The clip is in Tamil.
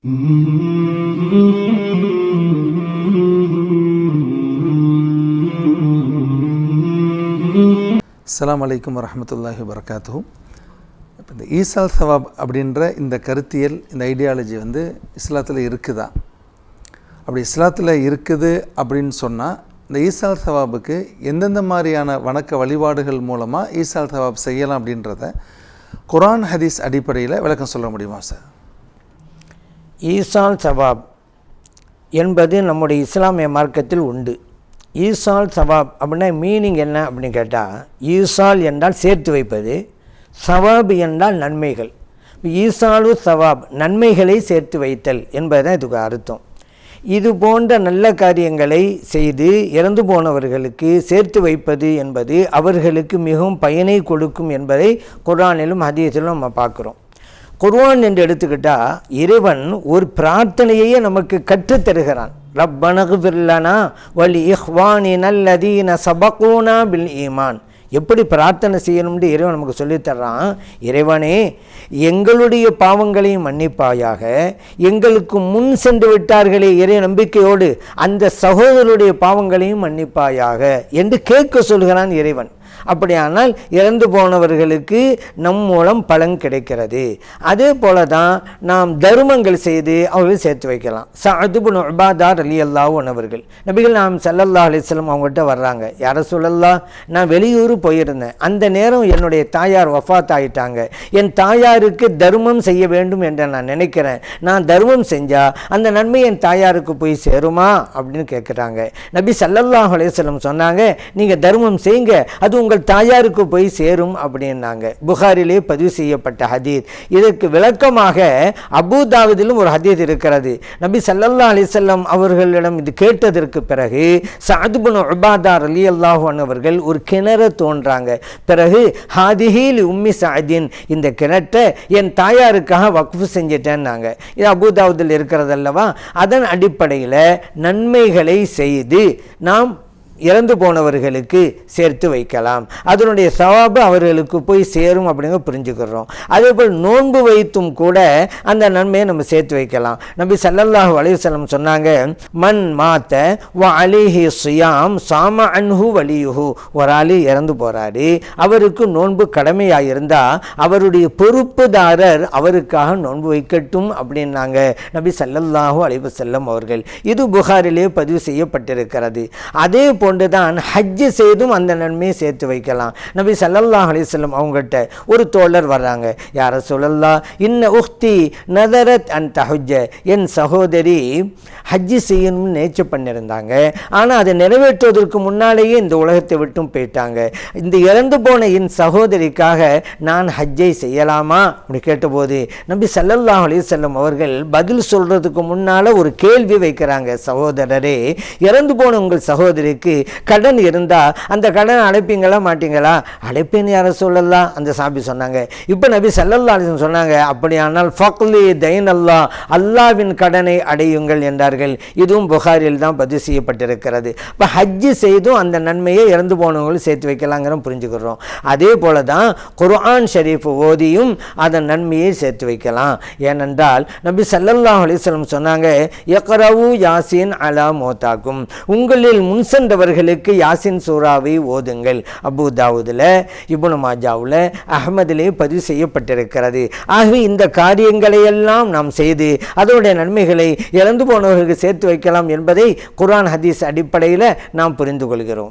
அஸ்ஸலாமு அலைக்கும் வரஹ்மத்துல்லாஹி வபரகாத்துஹு. இப்போ இந்த ஈசால் சவாப் அப்படின்ற இந்த கருத்தியல், இந்த ஐடியாலஜி இஸ்லாத்தில் இருக்குதா? அப்படி இஸ்லாத்தில் இருக்குது அப்படின்னு சொன்னால் இந்த ஈசால் சவாபுக்கு எந்தெந்த மாதிரியான வணக்க வழிபாடுகள் மூலமாக ஈசால் சவாப் செய்யலாம் அப்படின்றத குர்ஆன் ஹதீஸ் அடிப்படையில் விளக்கம் சொல்ல முடியுமா சார்? ஈசால் சவாப் என்பது நம்முடைய இஸ்லாமிய மார்க்கத்தில் உண்டு. ஈசால் சவாப் அப்படின்னா மீனிங் என்ன அப்படின்னு கேட்டால், ஈசால் என்றால் சேர்த்து வைப்பது, சவாப் என்றால் நன்மைகள். ஈசாலு சவாப் நன்மைகளை சேர்த்து வைத்தல் என்பதுதான் இதுக்கு அர்த்தம். இது போன்ற நல்ல காரியங்களை செய்து இறந்து போனவர்களுக்கு சேர்த்து வைப்பது என்பது அவர்களுக்கு மிகவும் பயனை கொடுக்கும் என்பதை குர்ஆனிலும் ஹதீஸிலும் நம்ம பார்க்குறோம். குர்ஆன் என்று எடுத்துக்கிட்டால் இறைவன் ஒரு பிரார்த்தனையே நமக்கு கற்றுத்தருகிறான். ரப்பனக்ஃபிர் லனா வலி இஹ்வானினல் லதீன சபகூனா பில் ஈமான். எப்படி பிரார்த்தனை செய்யணும்னு இறைவன் நமக்கு சொல்லித்தர்றான். இறைவனே, எங்களுடைய பாவங்களையும் மன்னிப்பாயாக, எங்களுக்கு முன் சென்று விட்டார்களே இறை நம்பிக்கையோடு அந்த சகோதரருடைய பாவங்களையும் மன்னிப்பாயாக என்று கேட்க சொல்கிறான் இறைவன். அப்படியானால் இறந்து போனவர்களுக்கு நம் மூலம் பலன் கிடைக்கிறது. அதே போல தான் நாம் தர்மங்கள் செய்து அவர்களை சேர்த்து வைக்கலாம். சஅத் இப்னு உபாதா ரலியல்லாஹு அன்ஹு அவர்கள் நபிகள் நாம் ஸல்லல்லாஹு அலைஹி வஸல்லம் அவங்ககிட்ட வர்றாங்க. யா ரசூலல்லாஹ், நான் வெளியூர் போயிருந்தேன், அந்த நேரம் என்னுடைய தாயார் வஃபாத் ஆகிட்டாங்க, என் தாயாருக்கு தர்மம் செய்ய வேண்டும் என்று நான் நினைக்கிறேன், நான் தர்மம் செஞ்சால் அந்த நன்மை என் தாயாருக்கு போய் சேருமா அப்படின்னு கேட்குறாங்க. நபி ஸல்லல்லாஹு அலைஹி வஸல்லம் சொன்னாங்க, நீங்கள் தர்மம் செய்யுங்க, அது உங்கள் தாயாருக்கு போய் சேரும் அப்படின்னாங்க. புகாரிலே பதிவு செய்யப்பட்ட ஹதீஸ். இதற்கு விளக்கமாக அபூதாவுதிலும் ஒரு ஹதீஸ் இருக்கிறது. நபி ஸல்லல்லாஹு அலைஹி வஸல்லம் அவர்களிடம் இது கேட்டதற்கு பிறகு சஅத் இப்னு உபாதா ரலியல்லாஹு அன்ஹு அவர்கள் ஒரு கிணறு தோன்றாங்க. பிறகு ஹாதிஹி லி உம்மி சஅதின், இந்த கிணற்றை என் தாயாருக்காக வக்ஃப் செஞ்சிட்டேன்னாங்க. இது அபூதாவுதில் இருக்கிறது அல்லவா? அதன் அடிப்படையில் நன்மைகளை செய்து நாம் இறந்து போனவர்களுக்கு சேர்த்து வைக்கலாம், அதனுடைய சவாபு அவர்களுக்கு போய் சேரும் அப்படிங்க புரிஞ்சுக்கிறோம். அதே போல் நோன்பு வைத்தும் கூட அந்த நன்மையை நம்ம சேர்த்து வைக்கலாம். நபி ஸல்லல்லாஹு அலைஹி வஸல்லம் சொன்னாங்க, மன் மாத்த வ அலைஹி ஸியாம் சாம அன்ஹு வலியுஹு. ஒரு ஆள் இறந்து போறாரு, அவருக்கு நோன்பு கடமையாக இருந்தால் அவருடைய பொறுப்புதாரர் அவருக்காக நோன்பு வைக்கட்டும் அப்படின்னாங்க நபி ஸல்லல்லாஹு அலைஹி வஸல்லம் அவர்கள். இது புகாரிலே பதிவு செய்யப்பட்டிருக்கிறது. அதே போன்றுதான் ஹஜ்ஜு செய்தும் அந்த நன்மையை சேர்த்து வைக்கலாம். நபி ஸல்லல்லாஹு அலைஹி வஸல்லம் அவங்ககிட்ட ஒரு தோழர் வர்றாங்க. யா ரசூலல்லாஹ், இன்ன உக்தி நதரத் அன் தஹஜ்ஜ, என் சகோதரி ஹஜ்ஜு செய்யணும்னு நேர்ச்சி பண்ணியிருந்தாங்க, ஆனால் அதை நிறைவேற்றுவதற்கு முன்னாலேயே இந்த உலகத்தை விட்டும் போயிட்டாங்க. இந்த இறந்து போன என் சகோதரிக்காக நான் ஹஜ்ஜை செய்யலாமா அப்படி கேட்டபோது நபி ஸல்லல்லாஹு அலைஹி வஸல்லம் அவர்கள் பதில் சொல்றதுக்கு முன்னால் ஒரு கேள்வி வைக்கிறாங்க. சகோதரரே, இறந்து போன உங்கள் சகோதரிக்கு கடன் இருந்தால் அந்த கடன் அழைப்பீங்களா மாட்டீங்களா? அழைப்பேன்னு யார சொல்லலாம் அந்த சாபி சொன்னாங்க. இப்போ நபி ஸல்லல்லாஹு அலைஹி வஸல்லம் சொன்னாங்க, அப்படியானால் ஃபக்லி தைன் அல்லாஹ், அல்லாவின் கடனை அடையுங்கள் என்றார்கள். இதுவும் புகாரில் தான் பதிவு செய்யப்பட்டிருக்கிறது. இப்போ ஹஜ்ஜு செய்தும் அந்த நன்மையை இறந்து போனவங்களும் சேர்த்து வைக்கலாங்கிற புரிஞ்சுக்கிறோம். அதே போல தான் குர்ஆன் ஷரீஃப் ஓதியும் அதன் நன்மையை சேர்த்து வைக்கலாம். ஏனென்றால் நபி ஸல்லல்லாஹு அலைஹி வஸல்லம் சொன்னாங்க, இக்ரவு யாசின் அலா மௌதாக்கும், உங்களில் முன் சென்றவர்களுக்கு யாசின் சூராவை ஓதுங்கள். அபூதாவுதில், இப்னு மாஜாவில், அஹ்மதிலே பதிவு செய்யப்பட்டிருக்கிறது. ஆகவே இந்த காரியங்களை எல்லாம் நாம் செய்து அதனுடைய நன்மைகளை இறந்து போனவர்களுக்கு சேர்த்து வைக்கலாம் என்பதை குர்ஆன் ஹதீஸ் அடிப்படையில் நாம் புரிந்து கொள்கிறோம்.